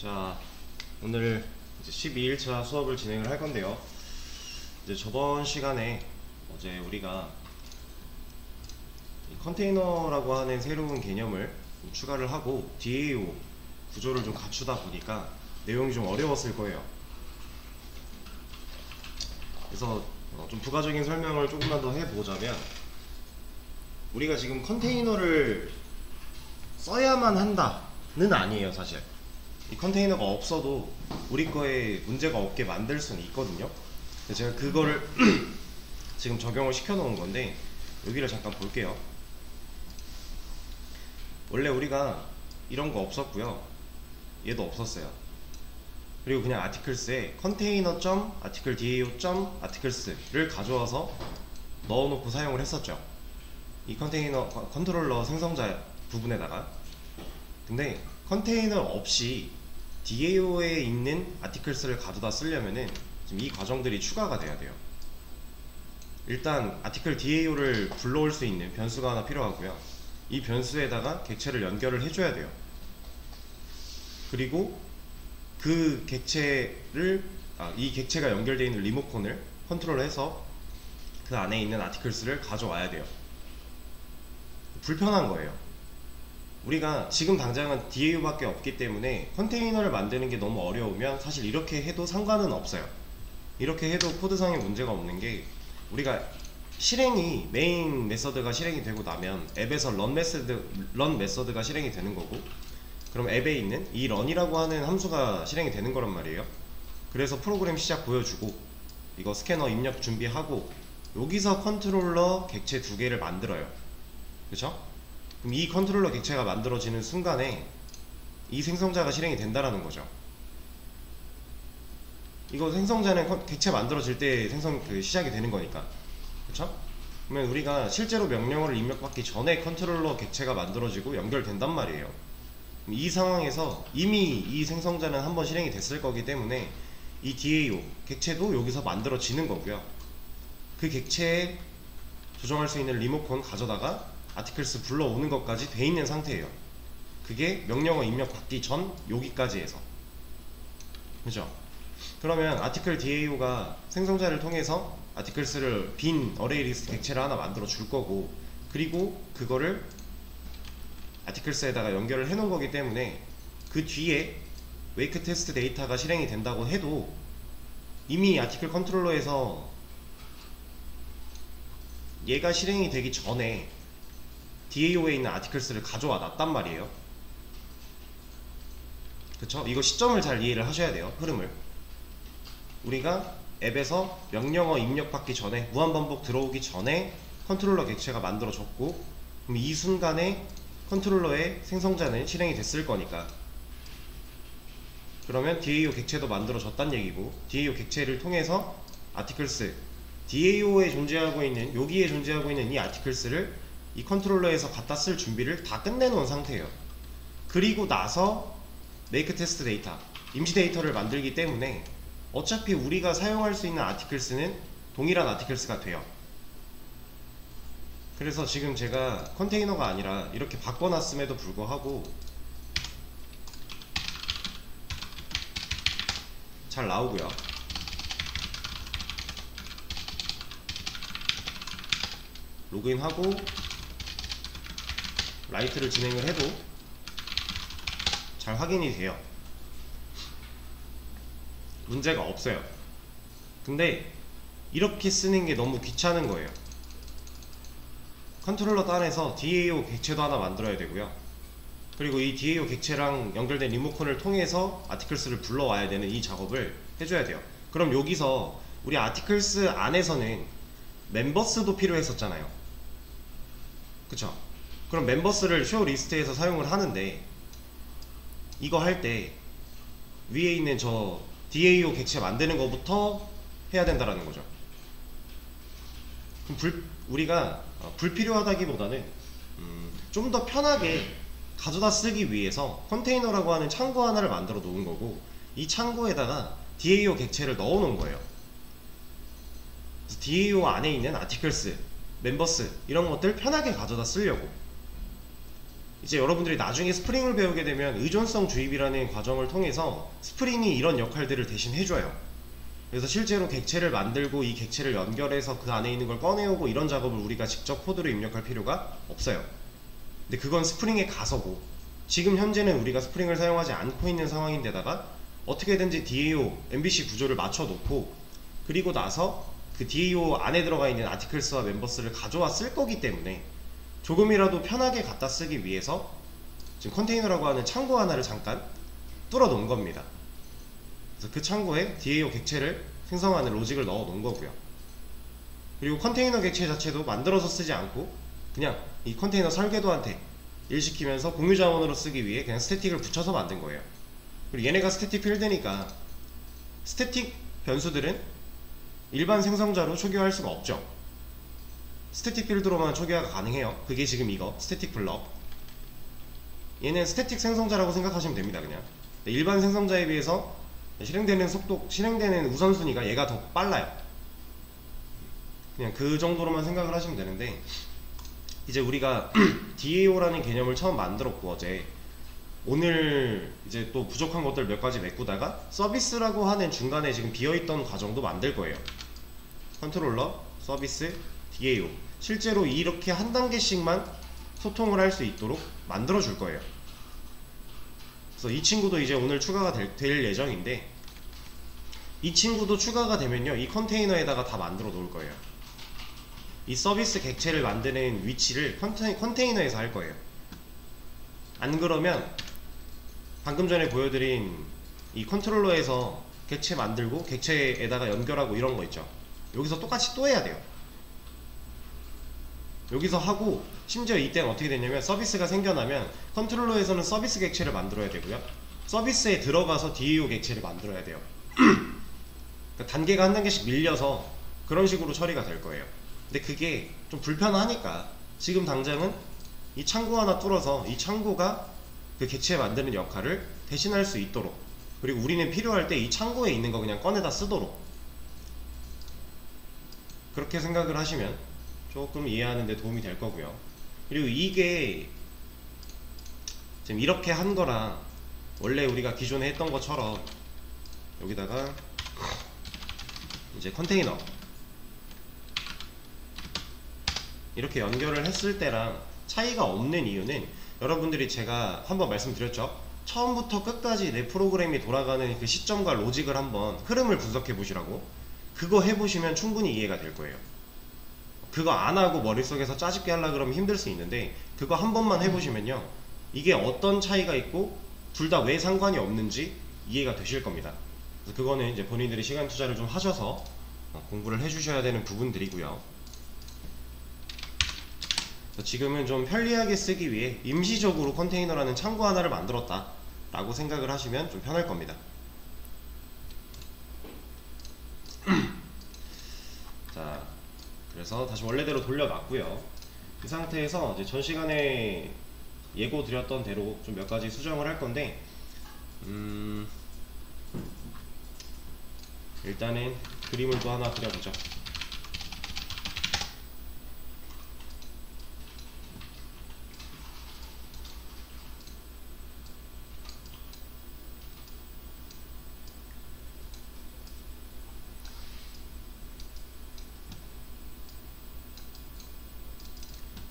자, 오늘 이제 12일차 수업을 진행을 할 건데요. 이제 저번 시간에 어제 우리가 이 컨테이너라고 하는 새로운 개념을 추가를 하고 DAO 구조를 좀 갖추다 보니까 내용이 좀 어려웠을 거예요. 그래서 좀 부가적인 설명을 조금만 더 해보자면, 우리가 지금 컨테이너를 써야만 한다는 아니에요. 사실 이 컨테이너가 없어도 우리 거에 문제가 없게 만들 수는 있거든요. 제가 그거를 지금 적용을 시켜 놓은 건데, 여기를 잠깐 볼게요. 원래 우리가 이런 거 없었고요, 얘도 없었어요. 그리고 그냥 아티클스에 container.article.dao.articles를 가져와서 넣어놓고 사용을 했었죠. 이 컨테이너 컨트롤러 생성자 부분에다가. 근데 컨테이너 없이 DAO에 있는 아티클스를 가져다 쓰려면은 지금 이 과정들이 추가가 돼야 돼요. 일단 아티클 DAO를 불러올 수 있는 변수가 하나 필요하고요. 이 변수에다가 객체를 연결을 해줘야 돼요. 그리고 그 객체를 이 객체가 연결되어 있는 리모컨을 컨트롤해서 그 안에 있는 아티클스를 가져와야 돼요. 불편한 거예요. 우리가 지금 당장은 DAO 밖에 없기 때문에 컨테이너를 만드는 게 너무 어려우면 사실 이렇게 해도 상관은 없어요. 이렇게 해도 코드상의 문제가 없는 게, 우리가 실행이 메인 메서드가 실행이 되고 나면 앱에서 런 메서드가 실행이 되는 거고, 그럼 앱에 있는 이 run이라고 하는 함수가 실행이 되는 거란 말이에요. 그래서 프로그램 시작 보여주고, 이거 스캐너 입력 준비하고, 여기서 컨트롤러 객체 두 개를 만들어요. 그쵸? 그럼 이 컨트롤러 객체가 만들어지는 순간에 이 생성자가 실행이 된다라는 거죠. 이거 생성자는 객체 만들어질 때 시작이 되는 거니까. 그쵸? 그러면 우리가 실제로 명령어를 입력받기 전에 컨트롤러 객체가 만들어지고 연결된단 말이에요. 이 상황에서 이미 이 생성자는 한번 실행이 됐을 거기 때문에 이 DAO 객체도 여기서 만들어지는 거고요. 그 객체에 조정할 수 있는 리모컨 가져다가 아티클스 불러오는 것까지 돼 있는 상태예요. 그게 명령어 입력 받기 전 여기까지 해서. 그죠? 그러면 아티클 DAO가 생성자를 통해서 아티클스를 빈 어레이 리스트 객체를 하나 만들어 줄 거고, 그리고 그거를 아티클스에다가 연결을 해 놓은 거기 때문에 그 뒤에 웨이크 테스트 데이터가 실행이 된다고 해도 이미 아티클 컨트롤러에서 얘가 실행이 되기 전에 DAO에 있는 아티클스를 가져와 놨단 말이에요. 그쵸? 이거 시점을 잘 이해를 하셔야 돼요. 흐름을. 우리가 앱에서 명령어 입력받기 전에, 무한반복 들어오기 전에 컨트롤러 객체가 만들어졌고, 그럼 이 순간에 컨트롤러의 생성자는 실행이 됐을 거니까, 그러면 DAO 객체도 만들어졌단 얘기고, DAO 객체를 통해서 아티클스, DAO에 존재하고 있는, 여기에 존재하고 있는 이 아티클스를 이 컨트롤러에서 갖다 쓸 준비를 다 끝내놓은 상태예요. 그리고 나서 make test 데이터, 임시 데이터를 만들기 때문에 어차피 우리가 사용할 수 있는 아티클스는 동일한 아티클스가 돼요. 그래서 지금 제가 컨테이너가 아니라 이렇게 바꿔놨음에도 불구하고 잘 나오고요. 로그인하고 라이트를 진행을 해도 잘 확인이 돼요. 문제가 없어요. 근데 이렇게 쓰는 게 너무 귀찮은 거예요. 컨트롤러 단에서 DAO 객체도 하나 만들어야 되고요. 그리고 이 DAO 객체랑 연결된 리모컨을 통해서 아티클스를 불러와야 되는 이 작업을 해줘야 돼요. 그럼 여기서 우리 아티클스 안에서는 멤버스도 필요했었잖아요. 그쵸? 그럼 멤버스를 쇼 리스트에서 사용을 하는데, 이거 할 때 위에 있는 저 DAO 객체 만드는 거부터 해야 된다라는 거죠. 그럼 우리가 불필요하다기보다는 좀 더 편하게 가져다 쓰기 위해서 컨테이너라고 하는 창구 하나를 만들어 놓은 거고, 이 창구에다가 DAO 객체를 넣어 놓은 거예요. DAO 안에 있는 아티클스, 멤버스 이런 것들 편하게 가져다 쓰려고. 이제 여러분들이 나중에 스프링을 배우게 되면 의존성 주입이라는 과정을 통해서 스프링이 이런 역할들을 대신 해줘요. 그래서 실제로 객체를 만들고 이 객체를 연결해서 그 안에 있는 걸 꺼내오고 이런 작업을 우리가 직접 코드로 입력할 필요가 없어요. 근데 그건 스프링의 가서고, 지금 현재는 우리가 스프링을 사용하지 않고 있는 상황인데다가 어떻게든지 DAO, MVC 구조를 맞춰 놓고 그리고 나서 그 DAO 안에 들어가 있는 아티클스와 멤버스를 가져와 쓸 거기 때문에 조금이라도 편하게 갖다 쓰기 위해서 지금 컨테이너라고 하는 창고 하나를 잠깐 뚫어 놓은 겁니다. 그래서 그 창고에 DAO 객체를 생성하는 로직을 넣어 놓은 거고요. 그리고 컨테이너 객체 자체도 만들어서 쓰지 않고 그냥 이 컨테이너 설계도한테 일시키면서 공유 자원으로 쓰기 위해 그냥 스태틱을 붙여서 만든 거예요. 그리고 얘네가 스태틱 필드니까 스태틱 변수들은 일반 생성자로 초기화할 수가 없죠. 스태틱 필드로만 초기화가 가능해요. 그게 지금 이거 스태틱 블럭. 얘는 스태틱 생성자라고 생각하시면 됩니다. 그냥 일반 생성자에 비해서 실행되는 속도, 실행되는 우선순위가 얘가 더 빨라요. 그냥 그 정도로만 생각을 하시면 되는데, 이제 우리가 DAO라는 개념을 처음 만들었고 어제, 오늘 이제 또 부족한 것들 몇 가지 메꾸다가 서비스라고 하는 중간에 지금 비어있던 과정도 만들 거예요. 컨트롤러, 서비스, DAO. 실제로 이렇게 한 단계씩만 소통을 할 수 있도록 만들어 줄 거예요. 그래서 이 친구도 이제 오늘 추가가 될 예정인데, 이 친구도 추가가 되면요 이 컨테이너에다가 다 만들어 놓을 거예요. 이 서비스 객체를 만드는 위치를 컨테이너에서 할 거예요. 안 그러면 방금 전에 보여드린 이 컨트롤러에서 객체 만들고 객체에다가 연결하고 이런 거 있죠. 여기서 똑같이 또 해야 돼요. 여기서 하고, 심지어 이때는 어떻게 되냐면 서비스가 생겨나면 컨트롤러에서는 서비스 객체를 만들어야 되고요, 서비스에 들어가서 DAO 객체를 만들어야 돼요. 그러니까 단계가 한 단계씩 밀려서 그런 식으로 처리가 될 거예요. 근데 그게 좀 불편하니까 지금 당장은 이 창고 하나 뚫어서 이 창고가 그 객체 만드는 역할을 대신할 수 있도록, 그리고 우리는 필요할 때 이 창고에 있는 거 그냥 꺼내다 쓰도록, 그렇게 생각을 하시면 조금 이해하는 데 도움이 될 거고요. 그리고 이게 지금 이렇게 한 거랑 원래 우리가 기존에 했던 것처럼 여기다가 이제 컨테이너 이렇게 연결을 했을 때랑 차이가 없는 이유는, 여러분들이 제가 한번 말씀드렸죠. 처음부터 끝까지 내 프로그램이 돌아가는 그 시점과 로직을 한번 흐름을 분석해 보시라고. 그거 해보시면 충분히 이해가 될 거예요. 그거 안 하고 머릿속에서 짜집게 하려고 그러면 힘들 수 있는데, 그거 한 번만 해보시면요 이게 어떤 차이가 있고 둘 다 왜 상관이 없는지 이해가 되실 겁니다. 그래서 그거는 이제 본인들이 시간 투자를 좀 하셔서 공부를 해주셔야 되는 부분들이고요. 지금은 좀 편리하게 쓰기 위해 임시적으로 컨테이너라는 창고 하나를 만들었다 라고 생각을 하시면 좀 편할 겁니다. 자, 그래서 다시 원래대로 돌려놨고요. 이 상태에서 이제 전 시간에 예고 드렸던 대로 좀 몇 가지 수정을 할 건데, 일단은 그림을 또 하나 그려보죠.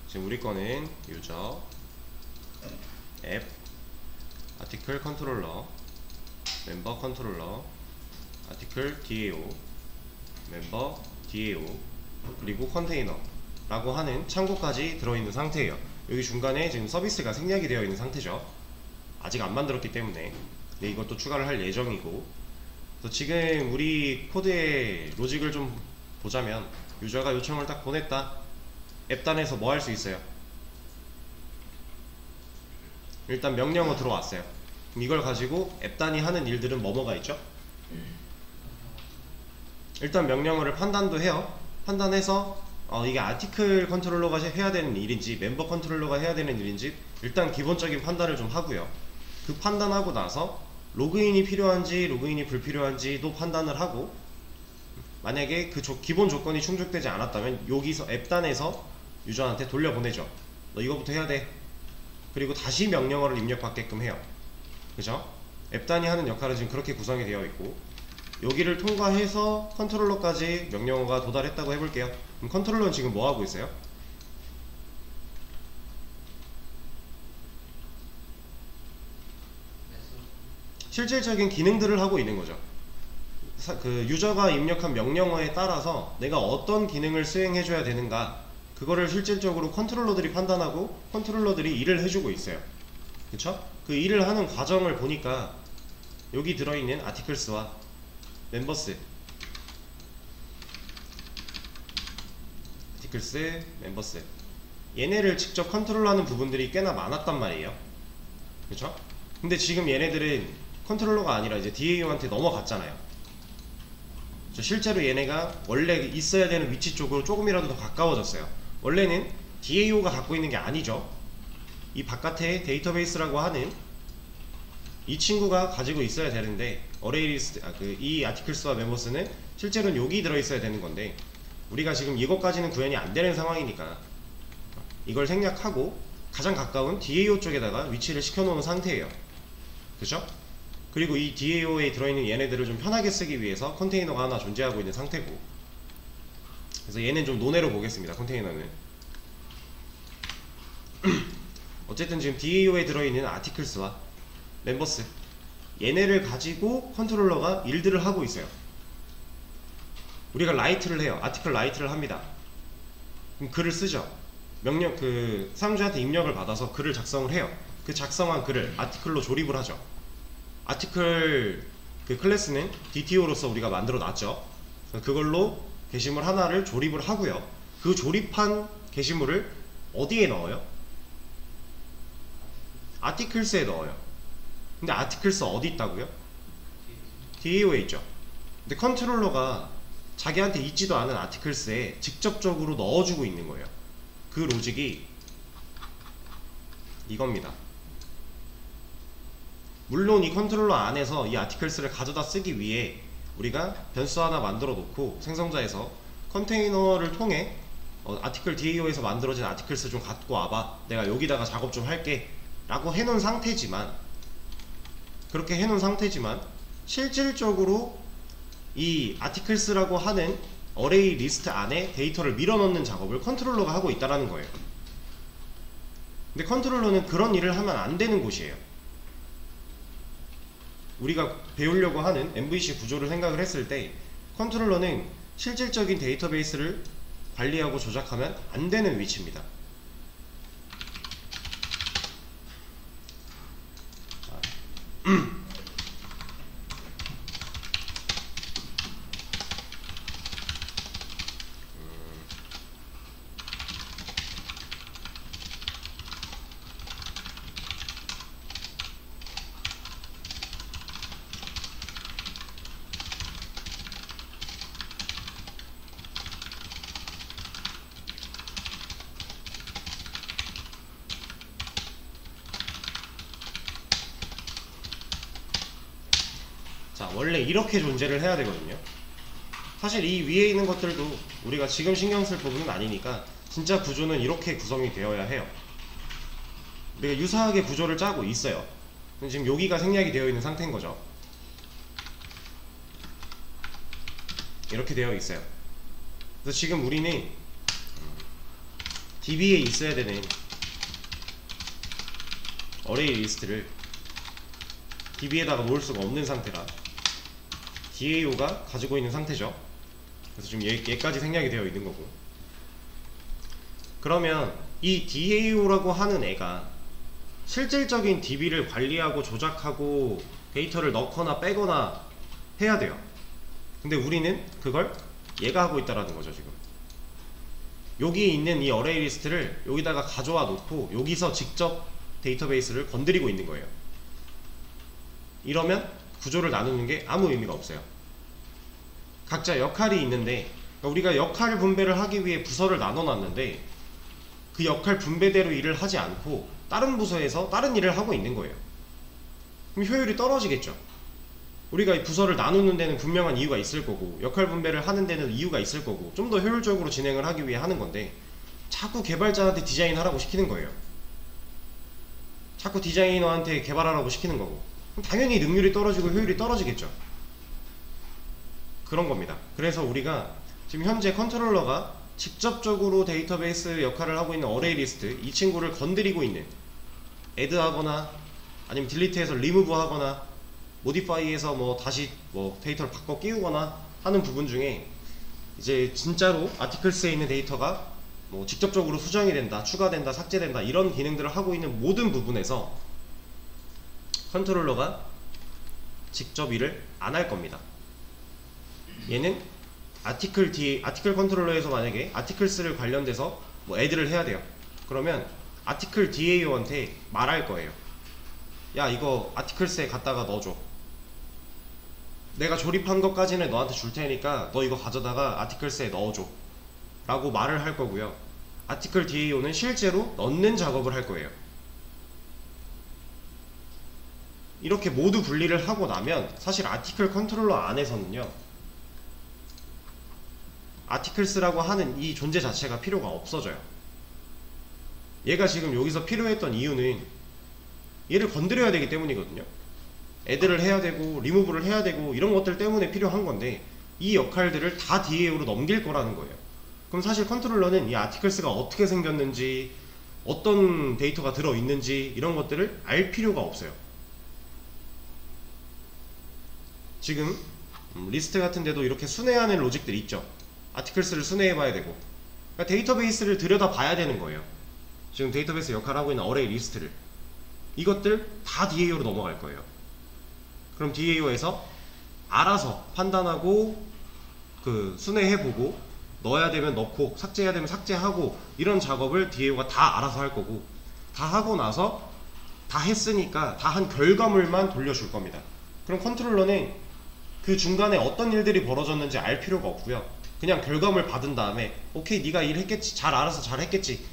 지금 우리 거는 유저, 앱, 아티클 컨트롤러, 멤버 컨트롤러, 아티클 DAO, 멤버 DAO, 그리고 컨테이너 라고 하는 창고까지 들어있는 상태예요. 여기 중간에 지금 서비스가 생략이 되어 있는 상태죠. 아직 안 만들었기 때문에. 네, 이것도 추가를 할 예정이고. 그래서 지금 우리 코드의 로직을 좀 보자면, 유저가 요청을 딱 보냈다. 앱단에서 뭐 할 수 있어요? 일단 명령어 들어왔어요. 그럼 이걸 가지고 앱단이 하는 일들은 뭐가 있죠? 일단 명령어를 판단도 해요. 판단해서 이게 아티클 컨트롤러가 해야 되는 일인지 멤버 컨트롤러가 해야 되는 일인지 일단 기본적인 판단을 좀 하고요. 그 판단하고 나서 로그인이 필요한지 로그인이 불필요한지도 판단을 하고, 만약에 그 기본 조건이 충족되지 않았다면 여기서 앱단에서 유저한테 돌려보내죠. 너 이거부터 해야 돼. 그리고 다시 명령어를 입력받게끔 해요. 그죠? 앱 단위 하는 역할은 지금 그렇게 구성이 되어 있고, 여기를 통과해서 컨트롤러까지 명령어가 도달했다고 해볼게요. 그럼 컨트롤러는 지금 뭐 하고 있어요? 실질적인 기능들을 하고 있는 거죠. 그 유저가 입력한 명령어에 따라서 내가 어떤 기능을 수행해줘야 되는가, 그거를 실질적으로 컨트롤러들이 판단하고 컨트롤러들이 일을 해주고 있어요. 그쵸? 그 일을 하는 과정을 보니까 여기 들어있는 아티클스와 멤버스, 아티클스, 멤버스, 얘네를 직접 컨트롤하는 부분들이 꽤나 많았단 말이에요. 그쵸? 근데 지금 얘네들은 컨트롤러가 아니라 이제 DAO한테 넘어갔잖아요. 실제로 얘네가 원래 있어야 되는 위치 쪽으로 조금이라도 더 가까워졌어요. 원래는 DAO가 갖고 있는 게 아니죠. 이 바깥에 데이터베이스라고 하는 이 친구가 가지고 있어야 되는데, 어레이리스트, 이 아티클스와 멤버스는 실제로는 여기 들어있어야 되는 건데, 우리가 지금 이것까지는 구현이 안 되는 상황이니까 이걸 생략하고 가장 가까운 DAO 쪽에다가 위치를 시켜놓은 상태예요. 그죠? 그리고 이 DAO에 들어있는 얘네들을 좀 편하게 쓰기 위해서 컨테이너가 하나 존재하고 있는 상태고, 그래서 얘는 좀 논외로 보겠습니다. 컨테이너는 어쨌든 지금 DAO에 들어있는 아티클스와 멤버스, 얘네를 가지고 컨트롤러가 일들을 하고 있어요. 우리가 라이트를 해요. 아티클 라이트를 합니다. 그럼 글을 쓰죠. 명령, 사용자한테 입력을 받아서 글을 작성을 해요. 그 작성한 글을 아티클로 조립을 하죠. 아티클 클래스는 DTO로서 우리가 만들어 놨죠. 그걸로 게시물 하나를 조립을 하고요. 그 조립한 게시물을 어디에 넣어요? 아티클스에 넣어요. 근데 아티클스 어디 있다고요? DAO에 있죠. 근데 컨트롤러가 자기한테 있지도 않은 아티클스에 직접적으로 넣어주고 있는 거예요. 그 로직이 이겁니다. 물론 이 컨트롤러 안에서 이 아티클스를 가져다 쓰기 위해 우리가 변수 하나 만들어 놓고 생성자에서 컨테이너를 통해 아티클 DAO에서 만들어진 아티클스 좀 갖고 와봐, 내가 여기다가 작업 좀 할게 라고 해놓은 상태지만, 그렇게 해놓은 상태지만 실질적으로 이 아티클스라고 하는 어레이 리스트 안에 데이터를 밀어넣는 작업을 컨트롤러가 하고 있다는 거예요. 근데 컨트롤러는 그런 일을 하면 안 되는 곳이에요. 우리가 배우려고 하는 MVC 구조를 생각을 했을 때 컨트롤러는 실질적인 데이터베이스를 관리하고 조작하면 안 되는 위치입니다. 자, 원래 이렇게 존재를 해야 되거든요. 사실 이 위에 있는 것들도 우리가 지금 신경 쓸 부분은 아니니까 진짜 구조는 이렇게 구성이 되어야 해요. 우리가 유사하게 구조를 짜고 있어요. 지금 여기가 생략이 되어 있는 상태인 거죠. 이렇게 되어 있어요. 그래서 지금 우리는 DB에 있어야 되는 어레이 리스트를 DB에다가 놓을 수가 없는 상태라 DAO가 가지고 있는 상태죠. 그래서 지금 얘까지 생략이 되어 있는 거고, 그러면 이 DAO라고 하는 애가 실질적인 DB를 관리하고 조작하고 데이터를 넣거나 빼거나 해야 돼요. 근데 우리는 그걸 얘가 하고 있다라는 거죠. 지금 여기에 있는 이 어레이 리스트를 여기다가 가져와 놓고 여기서 직접 데이터베이스를 건드리고 있는 거예요. 이러면 구조를 나누는 게 아무 의미가 없어요. 각자 역할이 있는데, 우리가 역할 분배를 하기 위해 부서를 나눠 놨는데 그 역할 분배대로 일을 하지 않고 다른 부서에서 다른 일을 하고 있는 거예요. 그럼 효율이 떨어지겠죠. 우리가 이 부서를 나누는 데는 분명한 이유가 있을 거고, 역할 분배를 하는 데는 이유가 있을 거고, 좀 더 효율적으로 진행을 하기 위해 하는 건데 자꾸 개발자한테 디자인하라고 시키는 거예요. 자꾸 디자이너한테 개발하라고 시키는 거고, 그럼 당연히 능률이 떨어지고 효율이 떨어지겠죠. 그런 겁니다. 그래서 우리가 지금 현재 컨트롤러가 직접적으로 데이터베이스 역할을 하고 있는 어레이 리스트, 이 친구를 건드리고 있는, 애드 하거나 아니면 딜리트해서 리무브 하거나 모디파이에서 뭐 다시 뭐 데이터를 바꿔 끼우거나 하는 부분 중에 이제 진짜로 아티클스에 있는 데이터가 뭐 직접적으로 수정이 된다, 추가된다, 삭제된다, 이런 기능들을 하고 있는 모든 부분에서 컨트롤러가 직접 일을 안 할 겁니다. 얘는 아티클 컨트롤러에서 만약에 아티클스를 관련돼서 뭐 애드를 해야 돼요. 그러면 아티클 DAO한테 말할 거예요. 야, 이거 아티클스에 갖다가 넣어줘. 내가 조립한 것까지는 너한테 줄 테니까 너 이거 가져다가 아티클스에 넣어줘 라고 말을 할 거고요. 아티클 DAO는 실제로 넣는 작업을 할 거예요. 이렇게 모두 분리를 하고 나면 사실 아티클 컨트롤러 안에서는요, 아티클스라고 하는 이 존재 자체가 필요가 없어져요. 얘가 지금 여기서 필요했던 이유는 얘를 건드려야 되기 때문이거든요. 애드를 해야 되고 리무브를 해야 되고 이런 것들 때문에 필요한 건데, 이 역할들을 다 DAO로 넘길 거라는 거예요. 그럼 사실 컨트롤러는 이 아티클스가 어떻게 생겼는지, 어떤 데이터가 들어있는지 이런 것들을 알 필요가 없어요. 지금 리스트 같은 데도 이렇게 순회하는 로직들이 있죠. 아티클스를 순회해 봐야 되고, 그러니까 데이터베이스를 들여다 봐야 되는 거예요. 지금 데이터베이스 역할을 하고 있는 어레이 리스트를, 이것들 다 DAO로 넘어갈 거예요. 그럼 DAO에서 알아서 판단하고 그 순회해보고, 넣어야 되면 넣고 삭제해야 되면 삭제하고, 이런 작업을 DAO가 다 알아서 할 거고, 다 하고 나서 다 했으니까 다 한 결과물만 돌려줄 겁니다. 그럼 컨트롤러는 그 중간에 어떤 일들이 벌어졌는지 알 필요가 없고요. 그냥 결과물 받은 다음에 오케이, 네가 일했겠지, 잘 알아서 잘 했겠지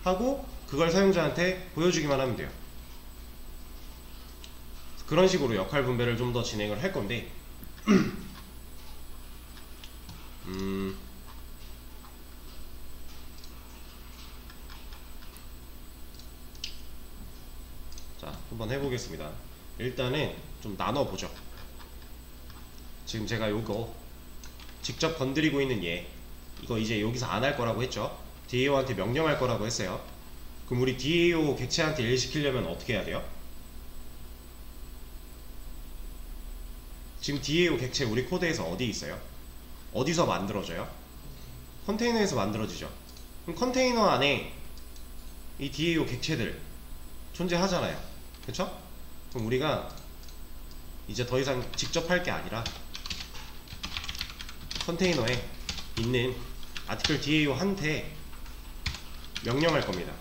하고 그걸 사용자한테 보여주기만 하면 돼요. 그런 식으로 역할 분배를 좀 더 진행을 할 건데, 자, 한번 해보겠습니다. 일단은 좀 나눠보죠. 지금 제가 요거 직접 건드리고 있는 얘, 이거 이제 여기서 안 할 거라고 했죠. DAO한테 명령할 거라고 했어요. 그럼 우리 DAO 객체한테 일 시키려면 어떻게 해야 돼요? 지금 DAO 객체 우리 코드에서 어디 있어요? 어디서 만들어져요? 컨테이너에서 만들어지죠. 그럼 컨테이너 안에 이 DAO 객체들 존재하잖아요. 그쵸? 그럼 우리가 이제 더 이상 직접 할 게 아니라 컨테이너에 있는 아티클 DAO한테 명령할 겁니다.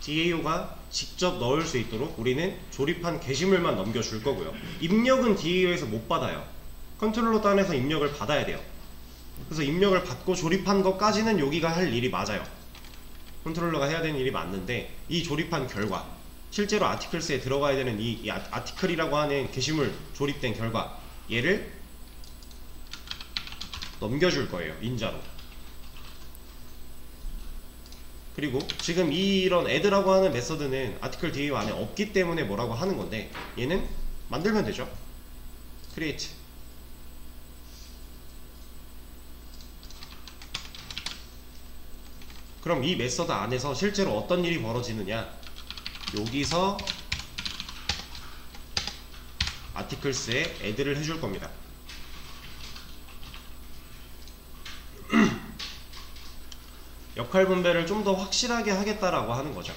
DAO가 직접 넣을 수 있도록 우리는 조립한 게시물만 넘겨줄 거고요. 입력은 DAO에서 못 받아요. 컨트롤러 단에서 입력을 받아야 돼요. 그래서 입력을 받고 조립한 것까지는 여기가 할 일이 맞아요. 컨트롤러가 해야 되는 일이 맞는데, 이 조립한 결과, 실제로 아티클스에 들어가야 되는 이 아티클이라고 하는 게시물 조립된 결과, 얘를 넘겨줄 거예요, 인자로. 그리고 지금 이런 add라고 하는 메서드는 아티클 DAO 안에 없기 때문에 뭐라고 하는 건데, 얘는 만들면 되죠. create. 그럼 이 메서드 안에서 실제로 어떤 일이 벌어지느냐, 여기서 아티클스에 add를 해줄 겁니다. 역할 분배를 좀 더 확실하게 하겠다라고 하는 거죠.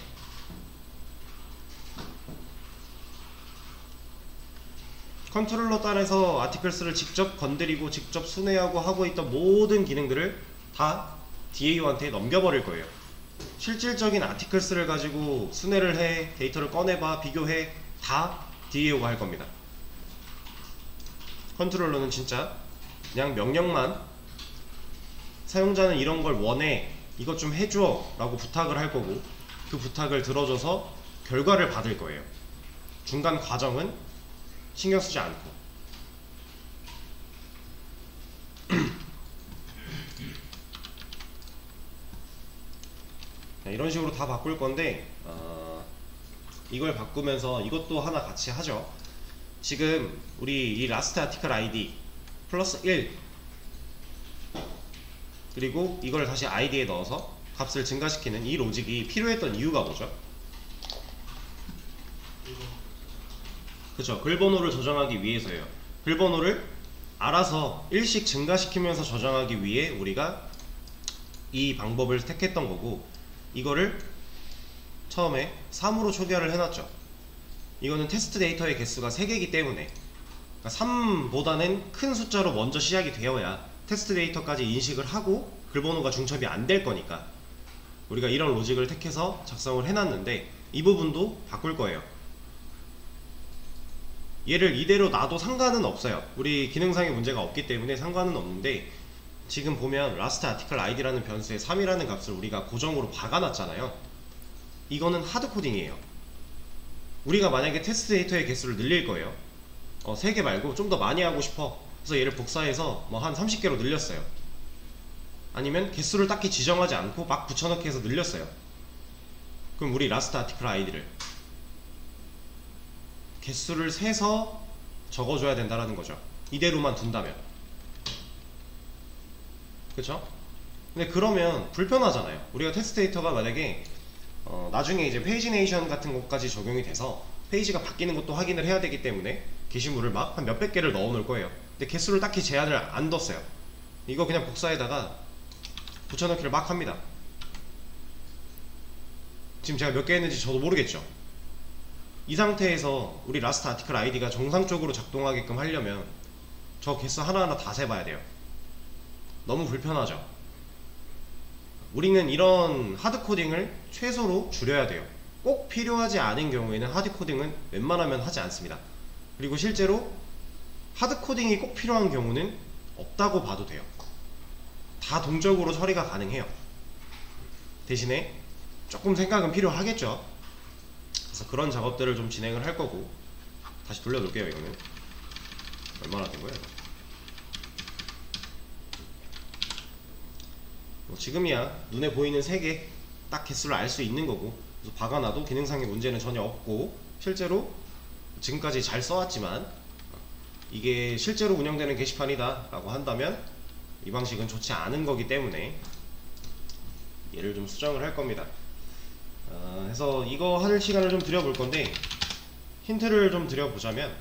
컨트롤러 단에서 아티클스를 직접 건드리고 직접 순회하고 하고 있던 모든 기능들을 다 DAO한테 넘겨버릴 거예요. 실질적인 아티클스를 가지고 순회를 해, 데이터를 꺼내봐, 비교해, 다 DAO가 할 겁니다. 컨트롤러는 진짜 그냥 명령만, 사용자는 이런 걸 원해, 이것 좀 해줘 라고 부탁을 할 거고, 그 부탁을 들어줘서 결과를 받을 거예요. 중간 과정은 신경 쓰지 않고. 이런 식으로 다 바꿀 건데 이걸 바꾸면서 이것도 하나 같이 하죠. 지금 우리 이 라스트 아티클 아이디 플러스 1 그리고 이걸 다시 아이디에 넣어서 값을 증가시키는 이 로직이 필요했던 이유가 뭐죠? 그쵸, 글 번호를 저장하기 위해서예요. 글 번호를 알아서 일씩 증가시키면서 저장하기 위해 우리가 이 방법을 택했던 거고, 이거를 처음에 3으로 초기화를 해놨죠. 이거는 테스트 데이터의 개수가 3개이기 때문에, 그러니까 3보다는 큰 숫자로 먼저 시작이 되어야 테스트 데이터까지 인식을 하고 글번호가 중첩이 안 될 거니까 우리가 이런 로직을 택해서 작성을 해놨는데, 이 부분도 바꿀 거예요. 얘를 이대로 놔도 상관은 없어요. 우리 기능상의 문제가 없기 때문에 상관은 없는데, 지금 보면 라스트 아티클 아이디라는 변수에 3이라는 값을 우리가 고정으로 박아놨잖아요. 이거는 하드코딩이에요. 우리가 만약에 테스트 데이터의 개수를 늘릴 거예요. 3개 말고 좀 더 많이 하고 싶어. 그래서 얘를 복사해서 뭐 한 30개로 늘렸어요. 아니면 개수를 딱히 지정하지 않고 막 붙여넣기 해서 늘렸어요. 그럼 우리 라스트 아티클 아이디를 개수를 세서 적어줘야 된다라는 거죠. 이대로만 둔다면. 그쵸? 근데 그러면 불편하잖아요. 우리가 테스트 데이터가 만약에 나중에 이제 페이지네이션 같은 것까지 적용이 돼서 페이지가 바뀌는 것도 확인을 해야 되기 때문에 게시물을 막 한 몇백 개를 넣어 놓을 거예요. 근데 개수를 딱히 제한을 안 뒀어요. 이거 그냥 복사에다가 붙여넣기를 막 합니다. 지금 제가 몇 개 했는지 저도 모르겠죠. 이 상태에서 우리 라스트 아티클 아이디가 정상적으로 작동하게끔 하려면 저 개수 하나하나 다 세봐야 돼요. 너무 불편하죠. 우리는 이런 하드코딩을 최소로 줄여야 돼요. 꼭 필요하지 않은 경우에는 하드코딩은 웬만하면 하지 않습니다. 그리고 실제로 하드코딩이 꼭 필요한 경우는 없다고 봐도 돼요. 다 동적으로 처리가 가능해요. 대신에 조금 생각은 필요하겠죠. 그래서 그런 작업들을 좀 진행을 할 거고, 다시 돌려놓을게요. 이거는 얼마나 된 거예요? 지금이야 눈에 보이는 3개 딱 개수를 알 수 있는 거고, 그래서 박아놔도 기능상의 문제는 전혀 없고, 실제로 지금까지 잘 써왔지만 이게 실제로 운영되는 게시판이다 라고 한다면 이 방식은 좋지 않은 거기 때문에 얘를 좀 수정을 할 겁니다. 그래서 이거 할 시간을 좀 드려볼 건데, 힌트를 좀 드려보자면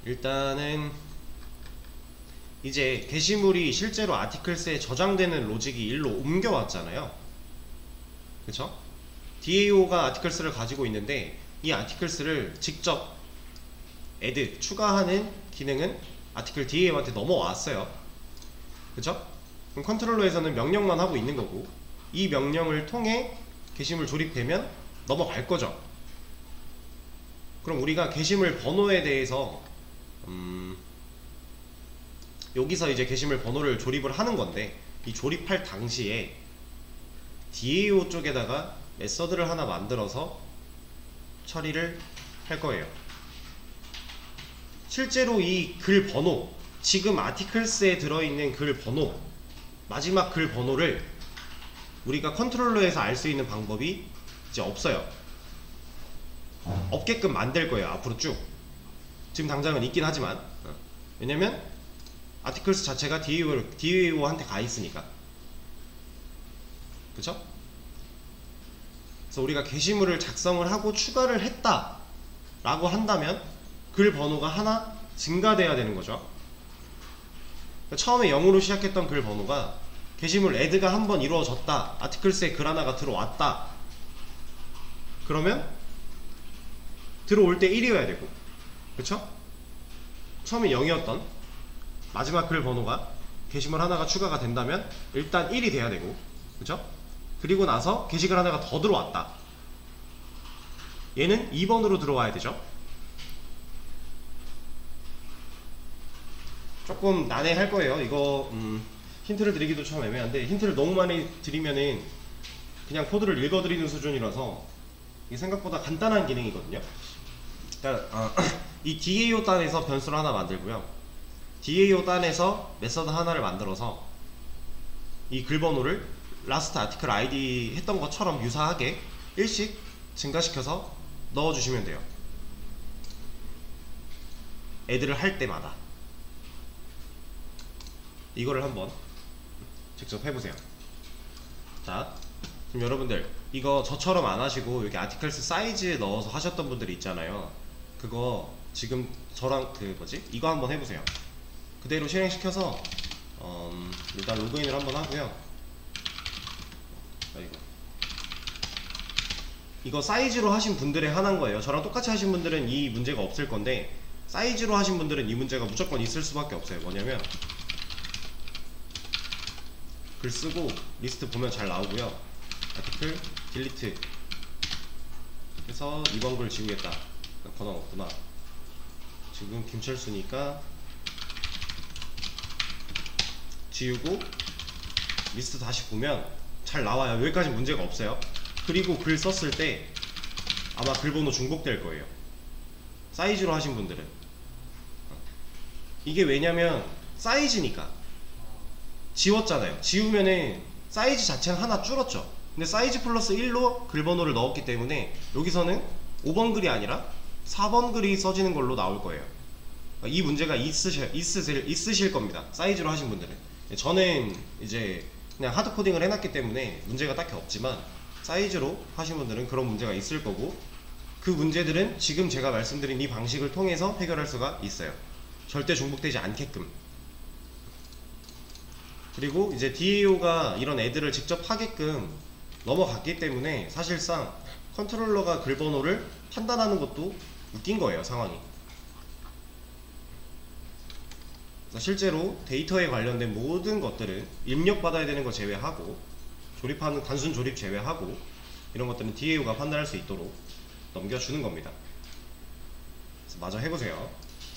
일단은 이제 게시물이 실제로 아티클스에 저장되는 로직이 일로 옮겨왔잖아요. 그쵸? DAO가 아티클스를 가지고 있는데 이 아티클스를 직접 add, 추가하는 기능은 아티클 DAO한테 넘어왔어요. 그쵸? 그럼 컨트롤러에서는 명령만 하고 있는 거고, 이 명령을 통해 게시물 조립되면 넘어갈 거죠. 그럼 우리가 게시물 번호에 대해서 여기서 이제 게시물 번호를 조립을 하는 건데, 이 조립할 당시에 DAO 쪽에다가 메서드를 하나 만들어서 처리를 할 거예요. 실제로 이 글 번호, 지금 아티클스에 들어있는 글 번호, 마지막 글 번호를 우리가 컨트롤러에서 알 수 있는 방법이 이제 없어요. 없게끔 만들 거예요. 앞으로 쭉. 지금 당장은 있긴 하지만, 왜냐면 아티클스 자체가 DAO한테 가 있으니까. 그쵸? 그래서 우리가 게시물을 작성을 하고 추가를 했다 라고 한다면 글 번호가 하나 증가돼야 되는 거죠. 그러니까 처음에 0으로 시작했던 글 번호가 게시물 add가 한번 이루어졌다, 아티클스에 글 하나가 들어왔다, 그러면 들어올 때 1이어야 되고, 그쵸? 처음에 0이었던 마지막 글 번호가 게시물 하나가 추가가 된다면 일단 1이 돼야 되고, 그쵸? 그리고 나서 게시글 하나가 더 들어왔다, 얘는 2번으로 들어와야 되죠. 조금 난해할 거예요. 이거 힌트를 드리기도 참 애매한데, 힌트를 너무 많이 드리면은 그냥 코드를 읽어드리는 수준이라서 이게 생각보다 간단한 기능이거든요. 일단 이 DAO 단에서 변수를 하나 만들고요. DAO 단에서 메서드 하나를 만들어서 이 글 번호를 라스트 아티클 아이디 했던 것처럼 유사하게 1씩 증가시켜서 넣어주시면 돼요. 애들을 할 때마다. 이거를 한번 직접 해보세요. 자, 지금 여러분들 이거 저처럼 안 하시고 여기 아티클스 사이즈에 넣어서 하셨던 분들이 있잖아요. 그거 지금 저랑 이거 한번 해보세요. 그대로 실행시켜서 일단 로그인을 한번 하고요. 이거 사이즈로 하신 분들에 한한 거예요. 저랑 똑같이 하신 분들은 이 문제가 없을 건데, 사이즈로 하신 분들은 이 문제가 무조건 있을 수밖에 없어요. 뭐냐면 글 쓰고 리스트 보면 잘 나오고요. 아티클 딜리트 해서 이번 글 지우겠다. 권한 없구나. 지금 김철수니까 지우고 리스트 다시 보면 잘 나와요. 여기까지 문제가 없어요. 그리고 글 썼을 때 아마 글 번호 중복될 거예요. 사이즈로 하신 분들은. 이게 왜냐면 사이즈니까. 지웠잖아요. 지우면은 사이즈 자체는 하나 줄었죠. 근데 사이즈 플러스 1로 글 번호를 넣었기 때문에 여기서는 5번 글이 아니라 4번 글이 써지는 걸로 나올 거예요. 이 문제가 있으실 겁니다. 사이즈로 하신 분들은. 저는 이제 그냥 하드 코딩을 해놨기 때문에 문제가 딱히 없지만, 사이즈로 하신 분들은 그런 문제가 있을 거고, 그 문제들은 지금 제가 말씀드린 이 방식을 통해서 해결할 수가 있어요. 절대 중복되지 않게끔. 그리고 이제 DAO가 이런 애들을 직접 하게끔 넘어갔기 때문에 사실상 컨트롤러가 글 번호를 판단하는 것도 웃긴 거예요, 상황이. 실제로 데이터에 관련된 모든 것들은 입력받아야 되는 거 제외하고, 조립하는 단순 조립 제외하고, 이런 것들은 DAO가 판단할 수 있도록 넘겨주는 겁니다. 그래서 마저 해보세요.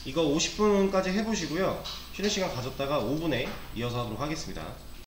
이거 50분까지 해보시고요. 쉬는 시간 가졌다가 5분에 이어서 하도록 하겠습니다.